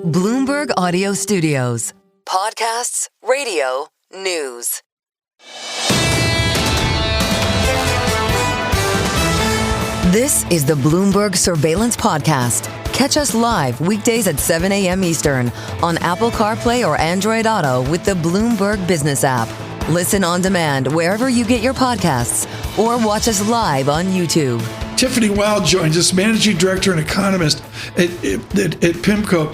Bloomberg Audio Studios. Podcasts, radio, news. This is the Bloomberg Surveillance Podcast. Catch us live weekdays at 7 a.m. Eastern on Apple CarPlay or Android Auto with the Bloomberg Business app. Listen on demand wherever you get your podcasts or watch us live on YouTube. Tiffany Wilding joins us, Managing Director and Economist at PIMCO.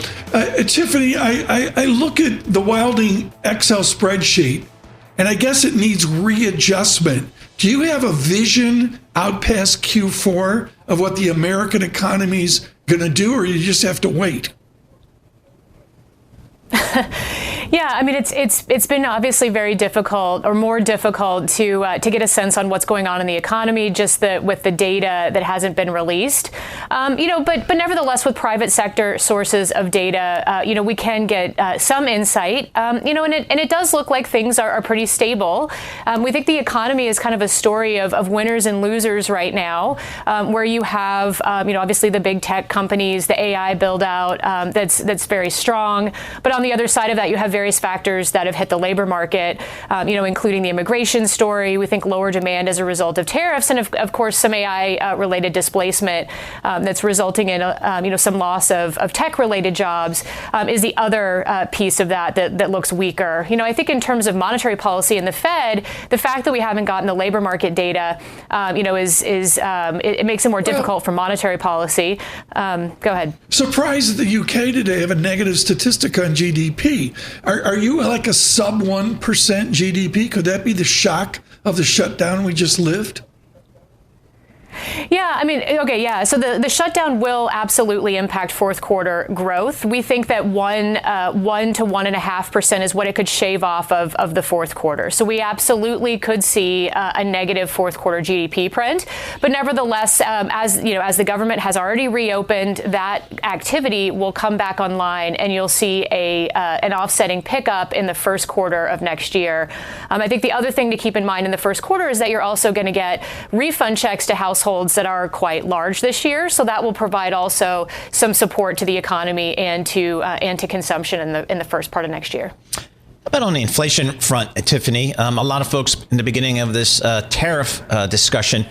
Tiffany, I look at the Wilding Excel spreadsheet, and I guess it needs readjustment. Do you have a vision out past Q4 of what the American economy's going to do, or you just have to wait? Yeah, I mean, it's been obviously very difficult, or more difficult, to get a sense on what's going on in the economy, just with the data that hasn't been released. But nevertheless, with private sector sources of data, we can get some insight. And it does look like things are pretty stable. We think the economy is kind of a story of winners and losers right now, where you have, obviously the big tech companies, the AI build out that's very strong. But on the other side of that, you have various factors that have hit the labor market, including the immigration story. We think lower demand as a result of tariffs, and of course some AI-related displacement that's resulting in some loss of tech-related jobs is the other piece of that looks weaker. I think in terms of monetary policy and the Fed, the fact that we haven't gotten the labor market data, it makes it more difficult for monetary policy. Go ahead. Surprised that the UK today have a negative statistic on GDP. Are you like a sub 1% GDP? Could that be the shock of the shutdown we just lived? Yeah, I mean, okay, yeah. So the shutdown will absolutely impact fourth quarter growth. We think that 1 to 1.5% is what it could shave off of the fourth quarter. So we absolutely could see a negative fourth quarter GDP print. But nevertheless, as the government has already reopened, that activity will come back online, and you'll see an offsetting pickup in the first quarter of next year. I think the other thing to keep in mind in the first quarter is that you're also going to get refund checks to households that are quite large this year, so that will provide also some support to the economy and to consumption in the first part of next year. How about on the inflation front, Tiffany? A lot of folks in the beginning of this tariff discussion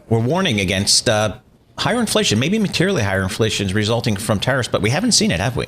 were warning against higher inflation, maybe materially higher inflation resulting from tariffs, but we haven't seen it, have we?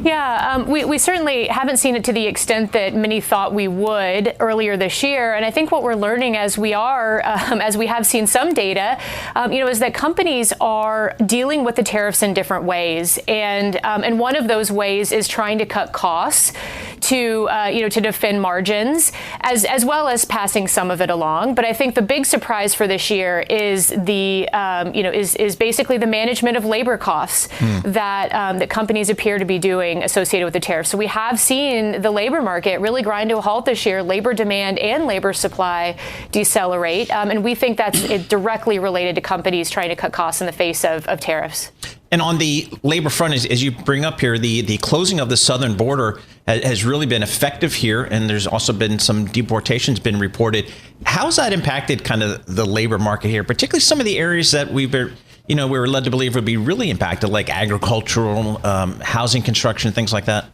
Yeah, we certainly haven't seen it to the extent that many thought we would earlier this year. And I think what we're learning as we have seen some data, is that companies are dealing with the tariffs in different ways. And one of those ways is trying to cut costs to defend margins, as well as passing some of it along. But I think the big surprise for this year is is basically the management of labor costs that companies appear to be doing associated with the tariffs. So we have seen the labor market really grind to a halt this year, labor demand and labor supply decelerate. And we think that's directly related to companies trying to cut costs in the face of tariffs. And on the labor front, as you bring up here, the closing of the southern border has really been effective here. And there's also been some deportations been reported. How's that impacted kind of the labor market here, particularly some of the areas that we were led to believe would be really impacted, like agricultural, housing construction, things like that?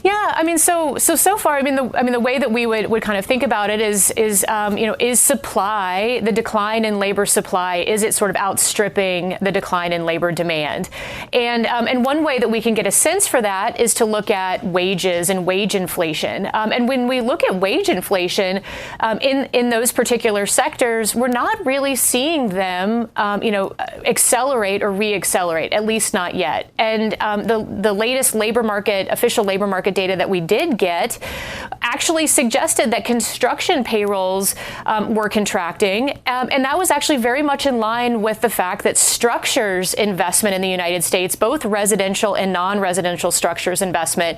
Yeah, I mean, so far, the way that we would kind of think about it is supply, the decline in labor supply, is it sort of outstripping the decline in labor demand? And one way that we can get a sense for that is to look at wages and wage inflation. And when we look at wage inflation in those particular sectors, we're not really seeing them, accelerate or reaccelerate, at least not yet. And the latest official labor market data that we did get actually suggested that construction payrolls were contracting. And that was actually very much in line with the fact that structures investment in the United States, both residential and non-residential structures investment,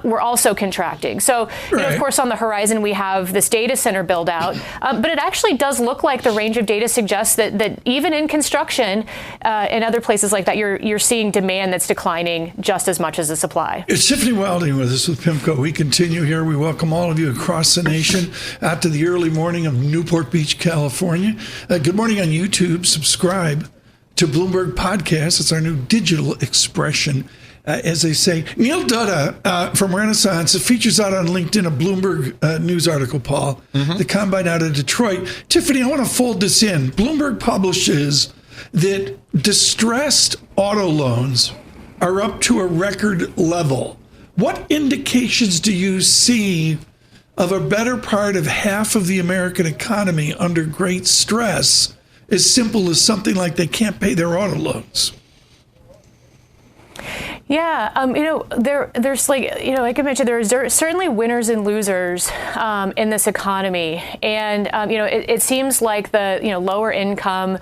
were also contracting. So, of course, on the horizon, we have this data center build out. But it actually does look like the range of data suggests that even in construction and other places like that, you're seeing demand that's declining just as much as the supply. It's Tiffany Wilding with us with PIMCO. We continue here. We welcome all of you across the nation out to the early morning of Newport Beach, California. Good morning on YouTube. Subscribe to Bloomberg Podcast. It's our new digital expression, as they say. Neil Dutta from Renaissance, it features out on LinkedIn a Bloomberg news article, Paul, the Combine out of Detroit. Tiffany, I want to fold this in. Bloomberg publishes that distressed auto loans are up to a record level. What indications do you see of a better part of half of the American economy under great stress, as simple as something like they can't pay their auto loans? Yeah, there's like I mentioned, there's certainly winners and losers in this economy, and it seems like the lower income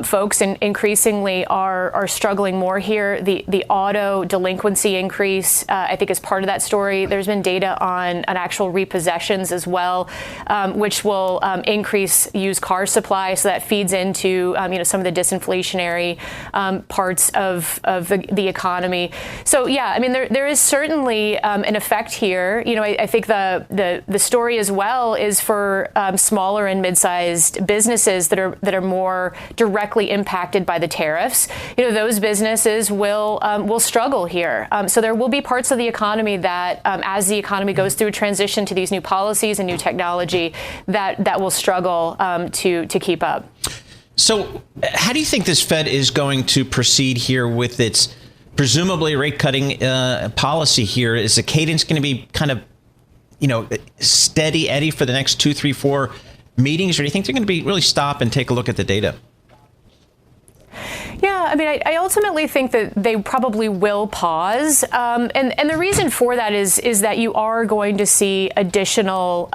folks increasingly are struggling more here. The auto delinquency increase, I think, is part of that story. There's been data on actual repossessions as well, which will increase used car supply, so that feeds into some of the disinflationary parts of the economy. So yeah, I mean, there is certainly an effect here. I think the story as well is for smaller and mid-sized businesses that are more directly impacted by the tariffs. Those businesses will struggle here. So there will be parts of the economy that, as the economy goes through a transition to these new policies and new technology, that will struggle to keep up. So how do you think this Fed is going to proceed here with its presumably rate cutting policy here? Is the cadence going to be kind of, steady Eddie for the next 2, 3, 4 meetings? Or do you think they're going to be really stop and take a look at the data? Yeah, I mean, I ultimately think that they probably will pause. And the reason for that is that you are going to see additional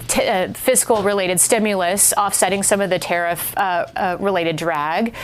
fiscal-related stimulus offsetting some of the tariff-related drag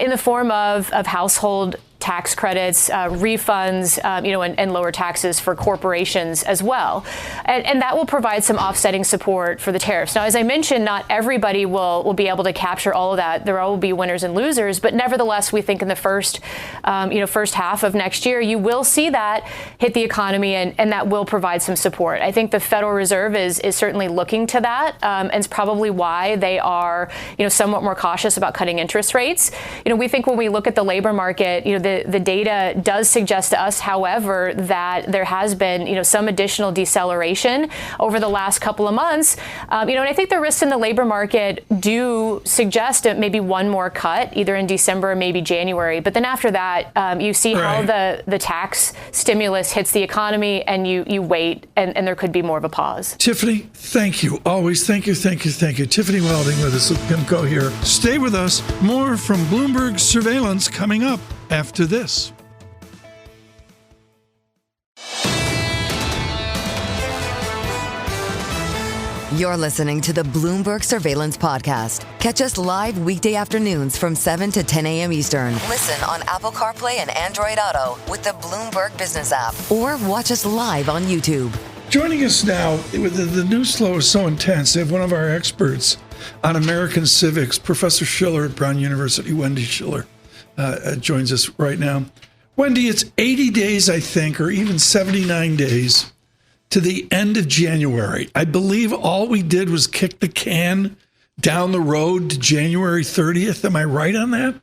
in the form of household tax credits, refunds, and lower taxes for corporations as well. And that will provide some offsetting support for the tariffs. Now, as I mentioned, not everybody will be able to capture all of that. There will be winners and losers, but nevertheless, we think in the first half of next year, you will see that hit the economy, and that will provide some support. I think the Federal Reserve is certainly looking to that, and it's probably why they are, somewhat more cautious about cutting interest rates. We think when we look at the labor market, the data does suggest to us, however, that there has been, some additional deceleration over the last couple of months. And I think the risks in the labor market do suggest that maybe one more cut, either in December or maybe January. But then after that, you see how the tax stimulus hits the economy, and you wait, and there could be more of a pause. Tiffany, thank you. Always thank you. Tiffany Wilding with us at PIMCO here. Stay with us. More from Bloomberg Surveillance coming up after this. You're listening to the Bloomberg Surveillance Podcast. Catch us live weekday afternoons from 7 to 10 a.m. Eastern. Listen on Apple CarPlay and Android Auto with the Bloomberg Business app, or watch us live on YouTube. Joining us now, the news flow is so intense. They have one of our experts on American civics, Professor Schiller at Brown University, Wendy Schiller, joins us right now. Wendy, it's 80 days, I think, or even 79 days to the end of January. I believe all we did was kick the can down the road to January 30th. Am I right on that?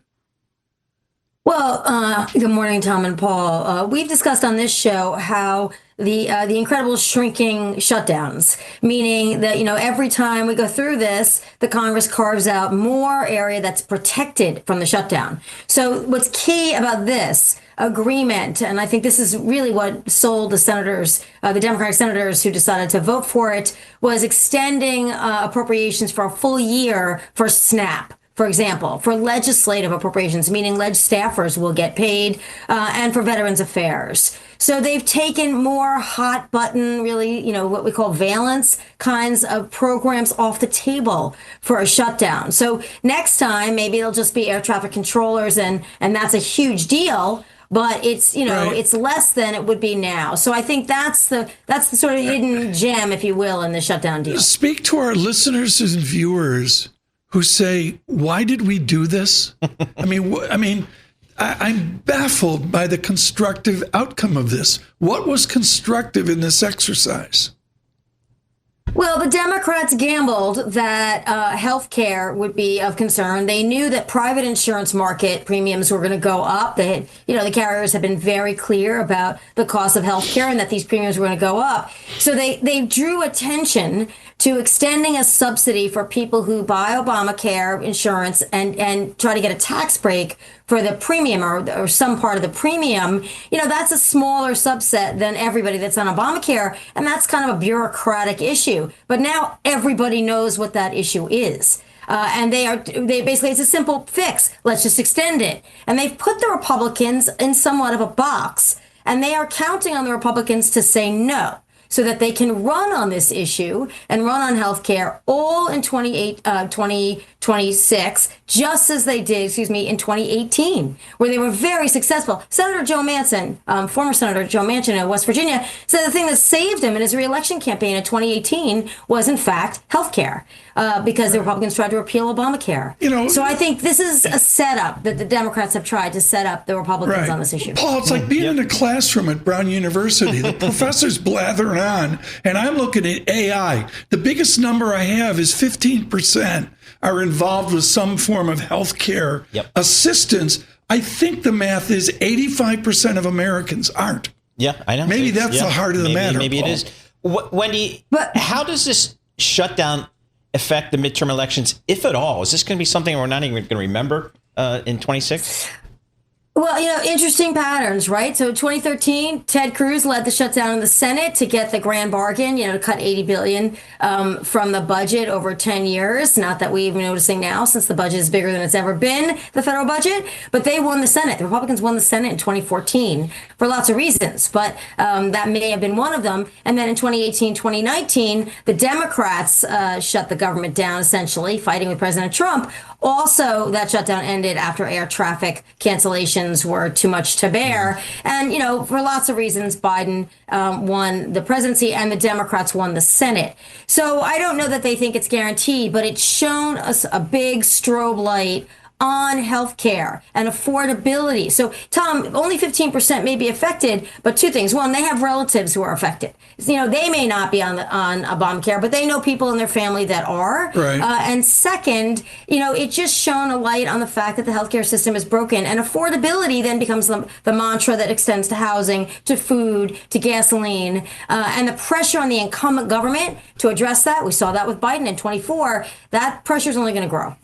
Well, good morning, Tom and Paul. We've discussed on this show how the incredible shrinking shutdowns, meaning that, every time we go through this, the Congress carves out more area that's protected from the shutdown. So what's key about this agreement, and I think this is really what sold the senators, the Democratic senators who decided to vote for it, was extending appropriations for a full year for SNAP. For example, for legislative appropriations, meaning staffers will get paid, and for Veterans Affairs. So they've taken more hot button, really, what we call valence kinds of programs off the table for a shutdown. So next time, maybe it'll just be air traffic controllers, and that's a huge deal. But it's, it's less than it would be now. So I think that's the sort of hidden gem, if you will, in the shutdown deal. Speak to our listeners and viewers who say, why did we do this? I'm baffled by the constructive outcome of this. What was constructive in this exercise? Well, the Democrats gambled that health care would be of concern. They knew that private insurance market premiums were going to go up. They had, the carriers have been very clear about the cost of health care and that these premiums were going to go up. So they drew attention to extending a subsidy for people who buy Obamacare insurance and try to get a tax break for the premium or some part of the premium. That's a smaller subset than everybody that's on Obamacare. And that's kind of a bureaucratic issue. But now everybody knows what that issue is. And they basically, it's a simple fix. Let's just extend it. And they've put the Republicans in somewhat of a box, and they are counting on the Republicans to say no, so that they can run on this issue and run on health care all in 2026, just as they did, in 2018, where they were very successful. Senator Joe Manchin, former Senator Joe Manchin of West Virginia, said the thing that saved him in his reelection campaign in 2018 was, in fact, health care, because the Republicans tried to repeal Obamacare. So I think this is a setup that the Democrats have tried to set up the Republicans on this issue. Paul, it's like being in a classroom at Brown University. The professor's blathering on, and I'm looking at AI. The biggest number I have is 15% are involved with some form of healthcare assistance. I think the math is 85% of Americans aren't. Yeah, I know. Maybe that's the heart of the matter. Maybe Paul. it is. Wendy, how does this shutdown affect the midterm elections, if at all? Is this going to be something we're not even going to remember in 26? Well, interesting patterns, right? So 2013, Ted Cruz led the shutdown in the Senate to get the grand bargain, to cut $80 billion from the budget over 10 years. Not that we're even noticing now, since the budget is bigger than it's ever been, the federal budget. But they won the Senate. The Republicans won the Senate in 2014 for lots of reasons. But that may have been one of them. And then in 2018, 2019, the Democrats shut the government down, essentially, fighting with President Trump. Also, that shutdown ended after air traffic cancellations were too much to bear. And, for lots of reasons, Biden won the presidency and the Democrats won the Senate. So I don't know that they think it's guaranteed, but it's shown us a big strobe light on healthcare and affordability. So, Tom, only 15% may be affected, but two things. One, they have relatives who are affected. They may not be on Obamacare, but they know people in their family that are. Right. And second, it just shone a light on the fact that the healthcare system is broken, and affordability then becomes the mantra that extends to housing, to food, to gasoline, and the pressure on the incumbent government to address that. We saw that with Biden in 24. That pressure is only going to grow.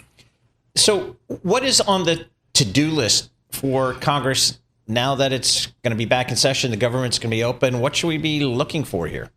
So what is on the to-do list for Congress now that it's going to be back in session, the government's going to be open? What should we be looking for here?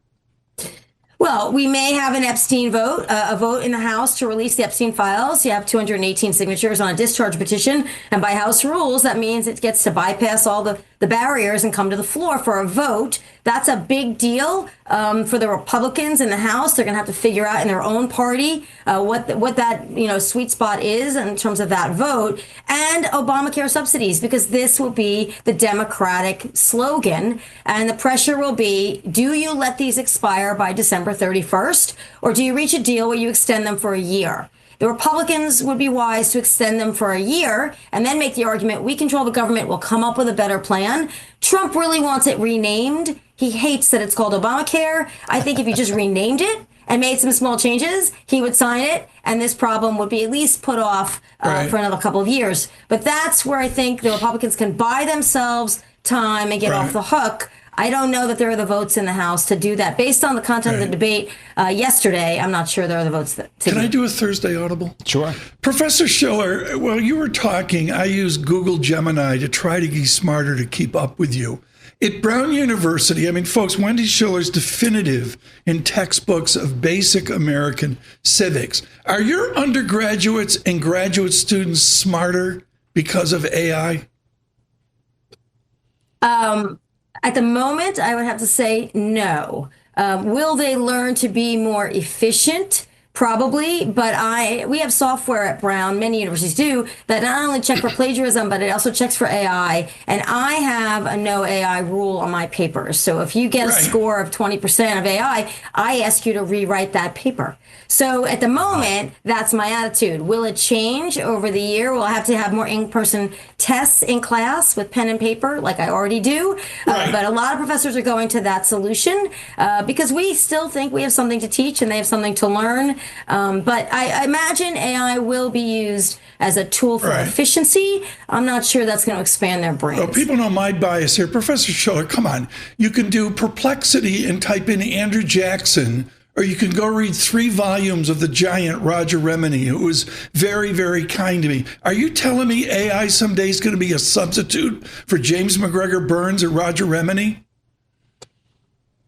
Well, we may have an Epstein vote, a vote in the House to release the Epstein files. You have 218 signatures on a discharge petition. And by House rules, that means it gets to bypass all the barriers and come to the floor for a vote. That's a big deal for the Republicans in the House. They're going to have to figure out in their own party what that sweet spot is in terms of that vote, and Obamacare subsidies, because this will be the Democratic slogan, and the pressure will be: do you let these expire by December 31st, or do you reach a deal where you extend them for a year? The Republicans would be wise to extend them for a year and then make the argument, we control the government, we'll come up with a better plan. Trump really wants it renamed. He hates that it's called Obamacare. I think if you just renamed it and made some small changes, he would sign it, and this problem would be at least put off for another couple of years. But that's where I think the Republicans can buy themselves time and get off the hook. I don't know that there are the votes in the House to do that. Based on the content of the debate yesterday, I'm not sure there are the votes to Can I do a Thursday Audible? Sure. Professor Schiller, while you were talking, I used Google Gemini to try to be smarter to keep up with you. At Brown University, folks, Wendy Schiller's definitive in textbooks of basic American civics. Are your undergraduates and graduate students smarter because of AI? At the moment, I would have to say no. Will they learn to be more efficient Probably, but we have software at Brown, many universities do, that not only check for plagiarism, but it also checks for AI. And I have a no AI rule on my papers. So if you get a score of 20% of AI, I ask you to rewrite that paper. So at the moment, that's my attitude. Will it change over the year? Will I have to have more in-person tests in class with pen and paper like I already do? But a lot of professors are going to that solution because we still think we have something to teach and they have something to learn. But I imagine AI will be used as a tool for efficiency. I'm not sure that's going to expand their brains. Well, people know my bias here. Professor Schiller, come on. You can do Perplexity and type in Andrew Jackson, or you can go read 3 volumes of the giant Roger Remini, who was very, very kind to me. Are you telling me AI someday is going to be a substitute for James McGregor Burns or Roger Remini?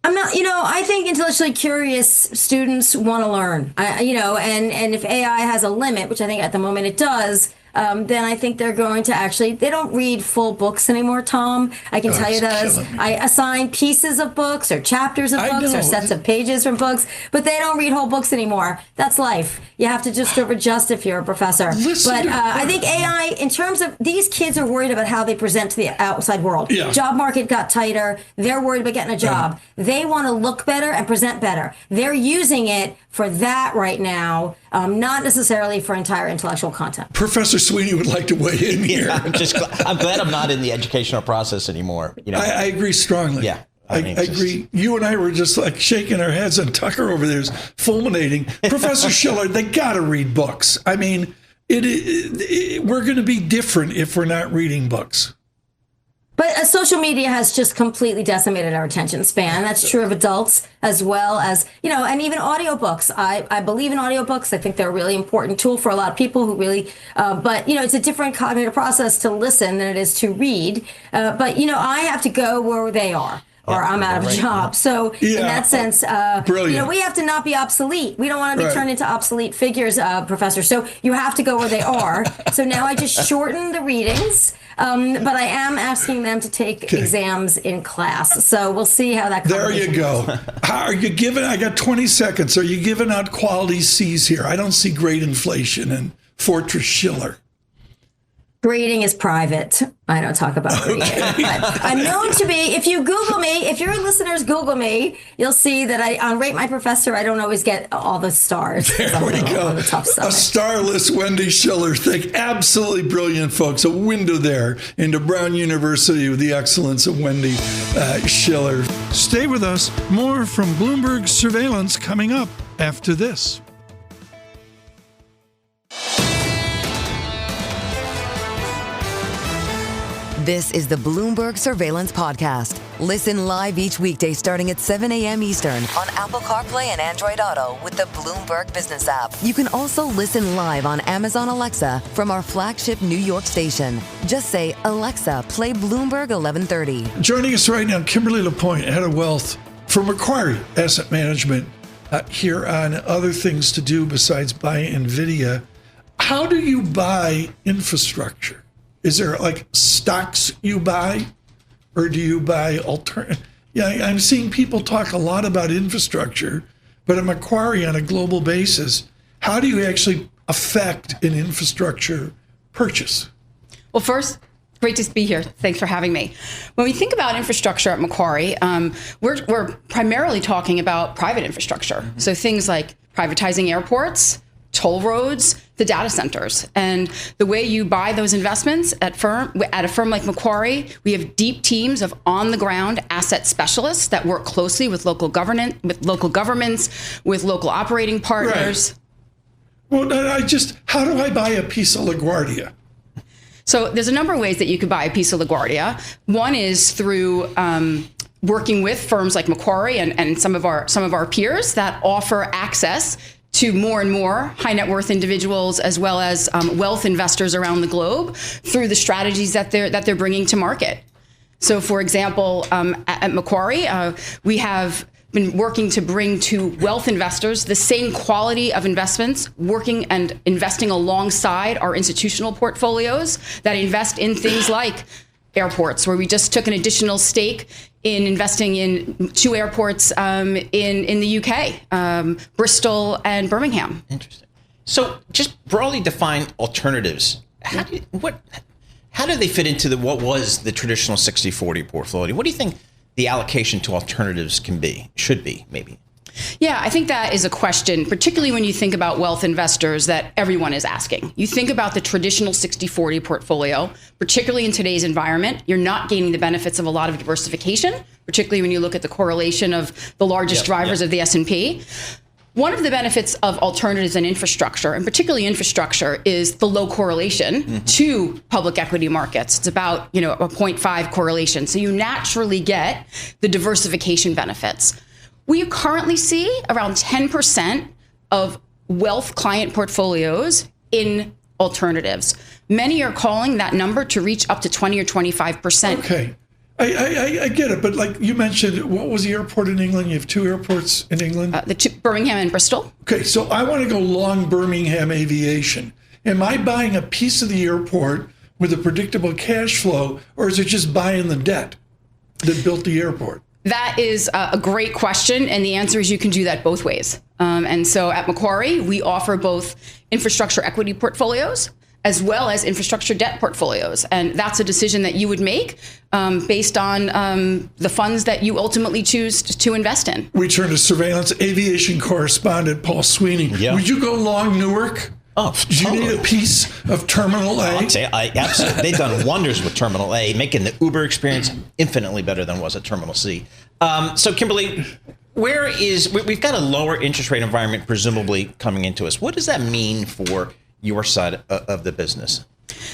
I'm not, I think intellectually curious students want to learn, and if AI has a limit, which I think at the moment it does, then I think they're going to they don't read full books anymore, Tom. I can tell you that I assign pieces of books or chapters of books or sets of pages from books, but they don't read whole books anymore. That's life. You have to just adjust if you're a professor. I think AI, in terms of these kids are worried about how they present to the outside world. Yeah. Job market got tighter. They're worried about getting a job. They want to look better and present better. They're using it for that right now, not necessarily for entire intellectual content. Professor Sweeney would like to weigh in here. Yeah, I'm glad I'm not in the educational process anymore. I agree strongly. Yeah. I agree. You and I were just like shaking our heads, and Tucker over there is fulminating. Professor Schiller, they got to read books. I mean, we're going to be different if we're not reading books. But social media has just completely decimated our attention span. That's true of adults as well as, and even audiobooks. I believe in audiobooks. I think they're a really important tool for a lot of people who really, but, it's a different cognitive process to listen than it is to read. But, I have to go where they are, or I'm out of a job. So in that sense, we have to not be obsolete. We don't want to be turned into obsolete figures, Professor. So you have to go where they are. So now I just shorten the readings. But I am asking them to take exams in class. So we'll see how that goes. There you go. Are you giving, I got 20 seconds. Are you giving out quality C's here? I don't see great inflation in Fortress Schiller. Grading is private. I don't talk about grading. But I'm known to be, if you Google me, if your listeners Google me, you'll see that on Rate My Professor, I don't always get all the stars. There we go. The tough stuff. A starless Wendy Schiller. Absolutely brilliant, folks. A window there into Brown University with the excellence of Wendy Schiller. Stay with us. More from Bloomberg Surveillance coming up after this. This is the Bloomberg Surveillance Podcast. Listen live each weekday starting at 7 a.m. Eastern on Apple CarPlay and Android Auto with the Bloomberg Business app. You can also listen live on Amazon Alexa from our flagship New York station. Just say, Alexa, play Bloomberg 1130. Joining us right now, Kimberly LaPointe, Head of Wealth for Macquarie Asset Management, here on other things to do besides buy NVIDIA. How do you buy infrastructure? Is there like stocks you buy, or do you buy alternative? Yeah, I'm seeing people talk a lot about infrastructure, but at Macquarie on a global basis, how do you actually affect an infrastructure purchase? Well, first, great to be here. Thanks for having me. When we think about infrastructure at Macquarie, we're primarily talking about private infrastructure. Mm-hmm. So things like privatizing airports, toll roads, the data centers. And the way you buy those investments at a firm like Macquarie, we have deep teams of on-the-ground asset specialists that work closely with local governments, with local operating partners. Right. Well, how do I buy a piece of LaGuardia? So there's a number of ways that you could buy a piece of LaGuardia. One is through working with firms like Macquarie and some of our peers that offer access to more and more high net worth individuals, as well as wealth investors around the globe, through the strategies that they're bringing to market. So, for example, at Macquarie, we have been working to bring to wealth investors the same quality of investments, working and investing alongside our institutional portfolios that invest in things like airports, where we just took an additional stake in investing in 2 airports in the UK, Bristol and Birmingham. Interesting. So just broadly defined alternatives, how do they fit into what was the traditional 60-40 portfolio? What do you think the allocation to alternatives should be, maybe? Yeah, I think that is a question, particularly when you think about wealth investors, that everyone is asking. You think about the traditional 60-40 portfolio, particularly in today's environment, you're not gaining the benefits of a lot of diversification, particularly when you look at the correlation of the largest drivers of the S&P. One of the benefits of alternatives and infrastructure, and particularly infrastructure, is the low correlation to public equity markets. It's about, a 0.5 correlation. So you naturally get the diversification benefits. We currently see around 10% of wealth client portfolios in alternatives. Many are calling that number to reach up to 20 or 25%. Okay. I get it, but like you mentioned, what was the airport in England? You have 2 airports in England? Birmingham and Bristol. Okay, so I want to go long Birmingham aviation. Am I buying a piece of the airport with a predictable cash flow, or is it just buying the debt that built the airport? That is a great question, and the answer is you can do that both ways. And so at Macquarie, we offer both infrastructure equity portfolios as well as infrastructure debt portfolios. And that's a decision that you would make based on the funds that you ultimately choose to invest in. We turn to surveillance aviation correspondent Paul Sweeney. Yeah. Would you go long Newark? Oh, do you need a piece of Terminal A? I'd say absolutely. They've done wonders with Terminal A, making the Uber experience infinitely better than was at Terminal C. So, Kimberly, we've got a lower interest rate environment presumably coming into us. What does that mean for your side of the business?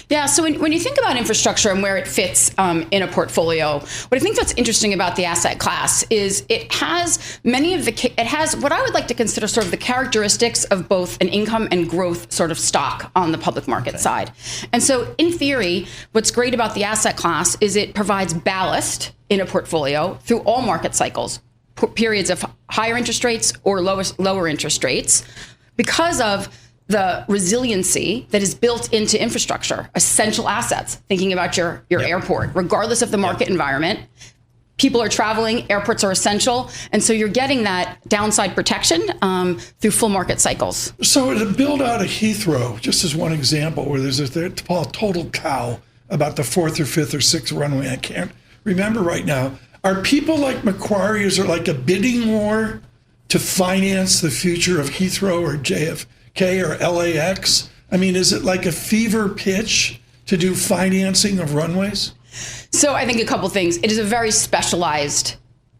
Yeah, so when you think about infrastructure and where it fits in a portfolio, what I think that's interesting about the asset class is it has what I would like to consider sort of the characteristics of both an income and growth sort of stock on the public market side. And so in theory, what's great about the asset class is it provides ballast in a portfolio through all market cycles, periods of higher interest rates or lower interest rates, because of the resiliency that is built into infrastructure, essential assets, thinking about your airport, regardless of the market environment. People are traveling, airports are essential, and so you're getting that downside protection through full market cycles. So to build out a Heathrow, just as one example, where there's a total cow about the 4th or 5th or 6th runway, I can't remember right now, are people like Macquarie, is there like a bidding war to finance the future of Heathrow or JFK or LAX? I mean, is it like a fever pitch to do financing of runways? So I think a couple things. It is a very specialized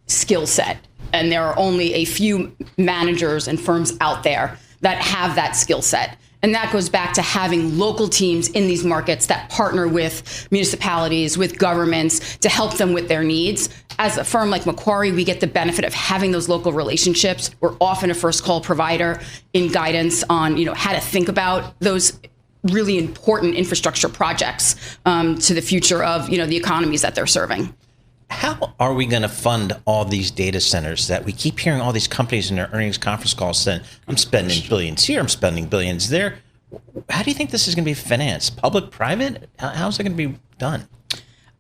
skill set, and there are only a few managers and firms out there that have that skill set. And that goes back to having local teams in these markets that partner with municipalities, with governments to help them with their needs. As a firm like Macquarie, we get the benefit of having those local relationships. We're often a first call provider in guidance on, how to think about those really important infrastructure projects to the future of, the economies that they're serving. How are we going to fund all these data centers that we keep hearing all these companies in their earnings conference calls saying, I'm spending billions here, I'm spending billions there? How do you think this is going to be financed? Public, private? How's it going to be done?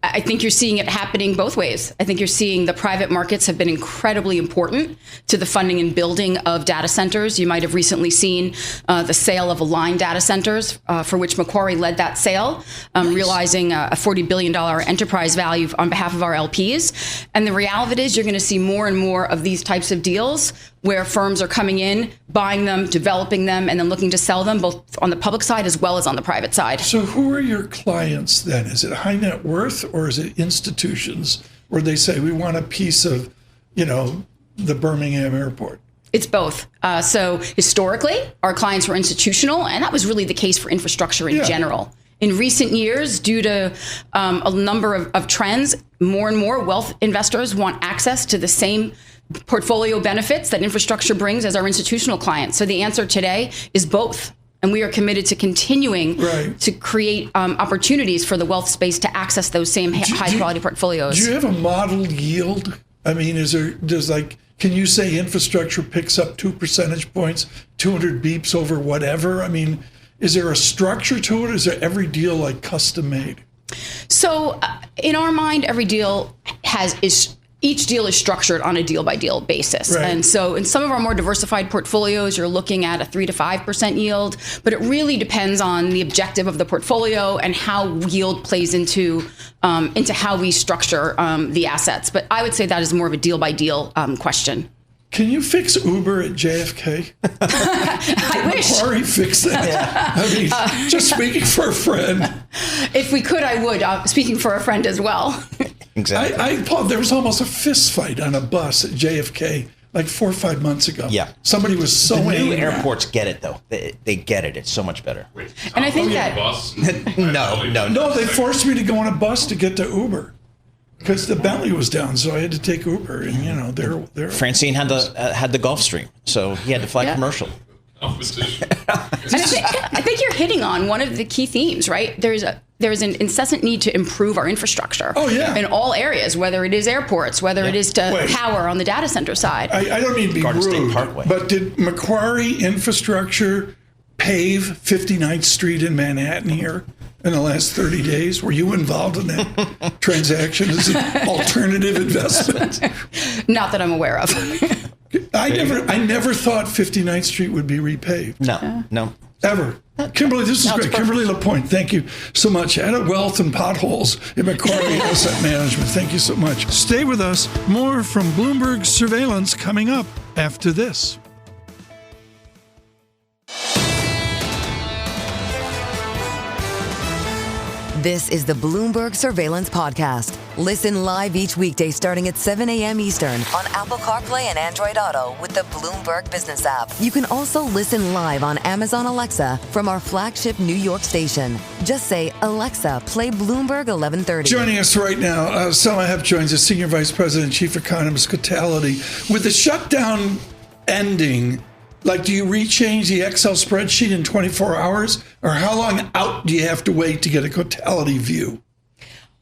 I think you're seeing it happening both ways. I think you're seeing the private markets have been incredibly important to the funding and building of data centers. You might have recently seen the sale of Align data centers, for which Macquarie led that sale, realizing a $40 billion enterprise value on behalf of our LPs. And the reality of it is you're going to see more and more of these types of deals where firms are coming in, buying them, developing them, and then looking to sell them both on the public side as well as on the private side. So who are your clients then? Is it high net worth or is it institutions where they say we want a piece of, the Birmingham airport? It's both. So historically, our clients were institutional, and that was really the case for infrastructure in general. In recent years, due to a number of trends, more and more wealth investors want access to the same portfolio benefits that infrastructure brings as our institutional clients. So the answer today is both. And we are committed to continuing to create opportunities for the wealth space to access those same high quality portfolios. Do you have a modeled yield? I mean, can you say infrastructure picks up 2 percentage points, 200 beeps over whatever? I mean, is there a structure to it? Is there every deal like custom made? So in our mind, every deal each deal is structured on a deal-by-deal basis. Right. And so in some of our more diversified portfolios, you're looking at a 3 to 5% yield, but it really depends on the objective of the portfolio and how yield plays into how we structure the assets. But I would say that is more of a deal-by-deal question. Can you fix Uber at JFK? I wish. Macquarie fix that. Yeah. I mean, just speaking for a friend. If we could, I would. Speaking for a friend as well. Exactly. Paul, there was almost a fist fight on a bus at JFK like 4 or 5 months ago. Yeah. Somebody was so The new angry. airports get it, though. They get it. It's so much better. Wait, And I think that- bus? No, they forced me to go on a bus to get to Uber because the Bentley was down, so I had to take Uber. And they're Francine had the Gulfstream, so he had to fly commercial. Competition. And I think you're hitting on one of the key themes, right? There's an incessant need to improve our infrastructure. Oh, yeah. In all areas, whether it is airports, whether it is to Wait. power on the data center side. I don't mean to be Garden State rude, Parkway. but did Macquarie Infrastructure pave 59th Street in Manhattan here in the last 30 days? Were you involved in that transaction as an alternative investment? Not that I'm aware of. I never thought 59th Street would be repaved. No. Ever. Kimberly, this is great. Kimberly LaPointe, thank you so much. Added wealth and potholes in Macquarie Asset Management. Thank you so much. Stay with us. More from Bloomberg Surveillance coming up after this. This is the Bloomberg Surveillance Podcast. Listen live each weekday starting at 7 a.m. Eastern on Apple CarPlay and Android Auto with the Bloomberg Business app. You can also listen live on Amazon Alexa from our flagship New York station. Just say, Alexa, play Bloomberg 1130. Joining us right now, Selma Hepp joins us, Senior Vice President, Chief Economist, Cotality. With the shutdown ending, do you rechange the Excel spreadsheet in 24 hours? Or how long out do you have to wait to get a Cotality view?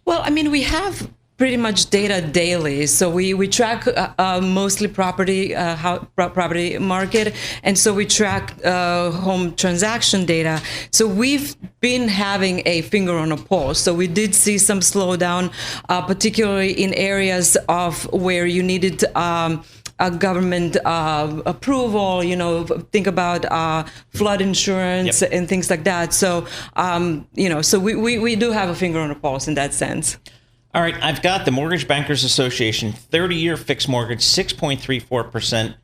Well, I mean, we have pretty much data daily. So we track mostly property market. And so we track home transaction data. So we've been having a finger on a pulse. So we did see some slowdown, particularly in areas of where you needed a government approval, think about flood insurance and things like that. So, so we do have a finger on the pulse in that sense. All right, I've got the Mortgage Bankers Association 30-year fixed mortgage, 6.34%.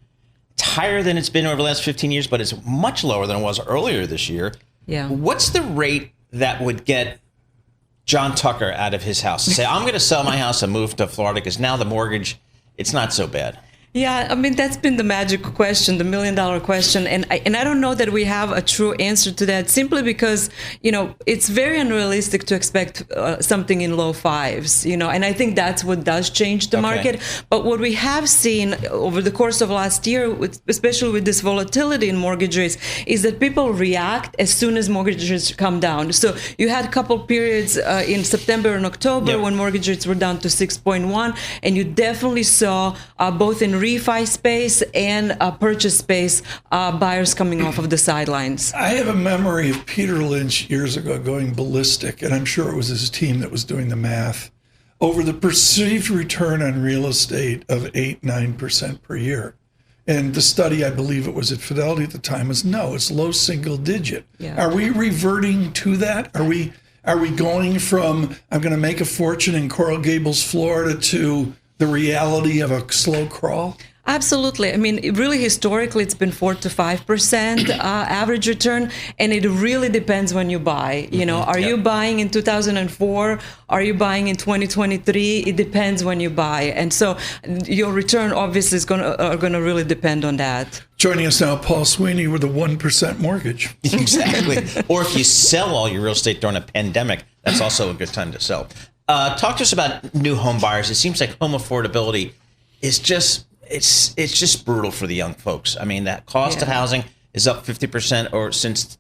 It's higher than it's been over the last 15 years, but it's much lower than it was earlier this year. Yeah. What's the rate that would get John Tucker out of his house and say, I'm going to sell my house and move to Florida because now the mortgage, it's not so bad? Yeah, I mean, that's been the magic question, the $1 million question. And I don't know that we have a true answer to that, simply because, it's very unrealistic to expect something in low fives, and I think that's what does change the market. But what we have seen over the course of last year, especially with this volatility in mortgage rates, is that people react as soon as mortgage rates come down. So you had a couple periods in September and October when mortgage rates were down to 6.1, and you definitely saw both in refi space and purchase space, buyers coming off of the sidelines. I have a memory of Peter Lynch years ago going ballistic, and I'm sure it was his team that was doing the math, over the perceived return on real estate of 8-9% per year. And the study, I believe it was at Fidelity at the time, was no, it's low single digit. Yeah. Are we reverting to that? Are we going from, I'm going to make a fortune in Coral Gables, Florida, to the reality of a slow crawl? Absolutely. I mean, really, historically, it's been 4 to 5% average return, and it really depends when you buy. Are you buying in 2004? Are you buying in 2023? It depends when you buy, and so your return obviously is gonna really depend on that. Joining us now, Paul Sweeney with a 1% mortgage. Exactly. Or if you sell all your real estate during a pandemic, that's also a good time to sell. Talk to us about new home buyers. It seems like home affordability is just brutal for the young folks. I mean, that cost of housing is up 50% or since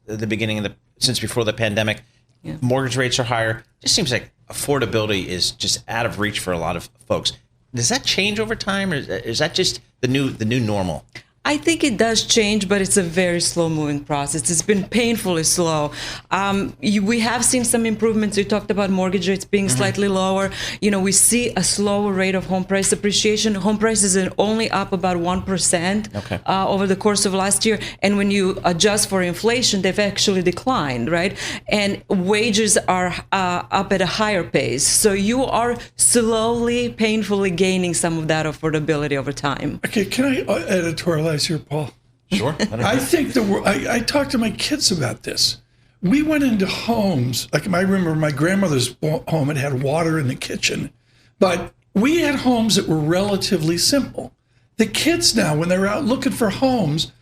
before the pandemic. Yeah. Mortgage rates are higher. It just seems like affordability is just out of reach for a lot of folks. Does that change over time, or is that just the new normal? I think it does change, but it's a very slow-moving process. It's been painfully slow. We have seen some improvements. You talked about mortgage rates being slightly lower. We see a slower rate of home price appreciation. Home prices are only up about 1% over the course of last year. And when you adjust for inflation, they've actually declined, right? And wages are up at a higher pace. So you are slowly, painfully gaining some of that affordability over time. Okay, can I editorialize here, Paul? Sure. I think I talked to my kids about this. We went into homes, like I remember my grandmother's home, it had water in the kitchen, but we had homes that were relatively simple. The kids now, when they're out looking for homes,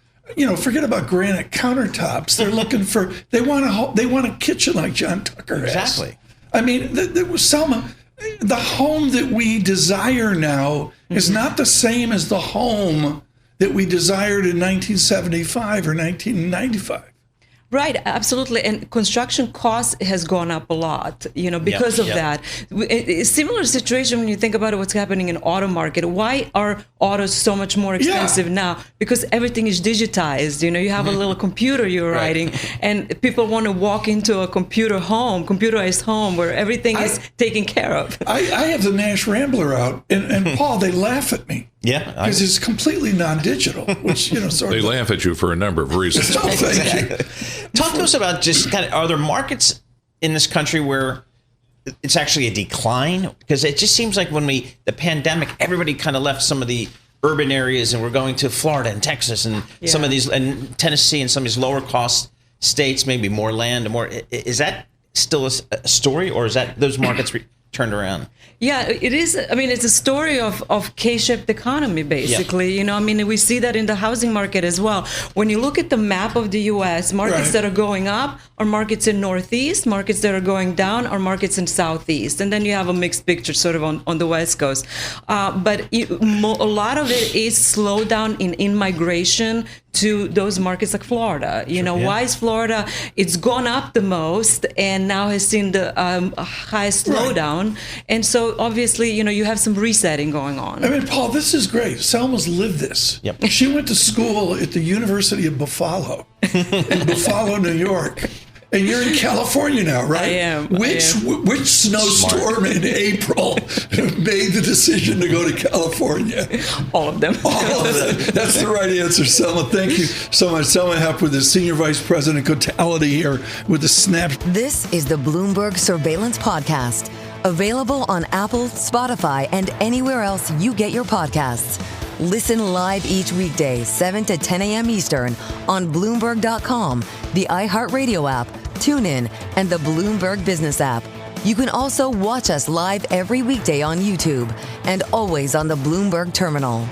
forget about granite countertops. They're looking for, they want a kitchen like John Tucker has. Exactly. I mean, Selma, the home that we desire now is not the same as the home that we desired in 1975 or 1995. Right, absolutely. And construction cost has gone up a lot, because of that. A similar situation when you think about what's happening in auto market. Why are autos so much more expensive now? Because everything is digitized. You have a little computer you're writing, and people want to walk into a computerized home where everything is taken care of. I have the Nash Rambler out, and Paul, they laugh at me. Yeah, because it's completely non-digital, which they laugh at you for a number of reasons. Oh, thank you. Talk to us about just kind of, are there markets in this country where it's actually a decline? Because it just seems like when the pandemic, everybody kind of left some of the urban areas and we're going to Florida and Texas and some of these, and Tennessee and some of these lower cost states, maybe more land and more. Is that still a story, or is that those markets turned around? Yeah, it is. I mean, it's a story of K-shaped economy, basically. We see that in the housing market as well. When you look at the map of the U.S., markets that are going up are markets in Northeast, markets that are going down are markets in Southeast. And then you have a mixed picture sort of on the West Coast. But a lot of it is slowdown in migration to those markets like Florida. Why is Florida? It's gone up the most and now has seen the highest slowdown. And so obviously, you have some resetting going on. I mean, Paul, this is great. Selma's lived this. Yep. She went to school at the University of Buffalo in Buffalo, New York. And you're in California now, right? I am. Which snowstorm in April made the decision to go to California? All of them. All of them. That's the right answer, Selma. Thank you so much. Selma Hepp with the Senior Vice President of Cotality here with the Snap. This is the Bloomberg Surveillance Podcast, available on Apple, Spotify, and anywhere else you get your podcasts. Listen live each weekday, 7 to 10 a.m. Eastern on Bloomberg.com, the iHeartRadio app, TuneIn, and the Bloomberg Business app. You can also watch us live every weekday on YouTube and always on the Bloomberg Terminal.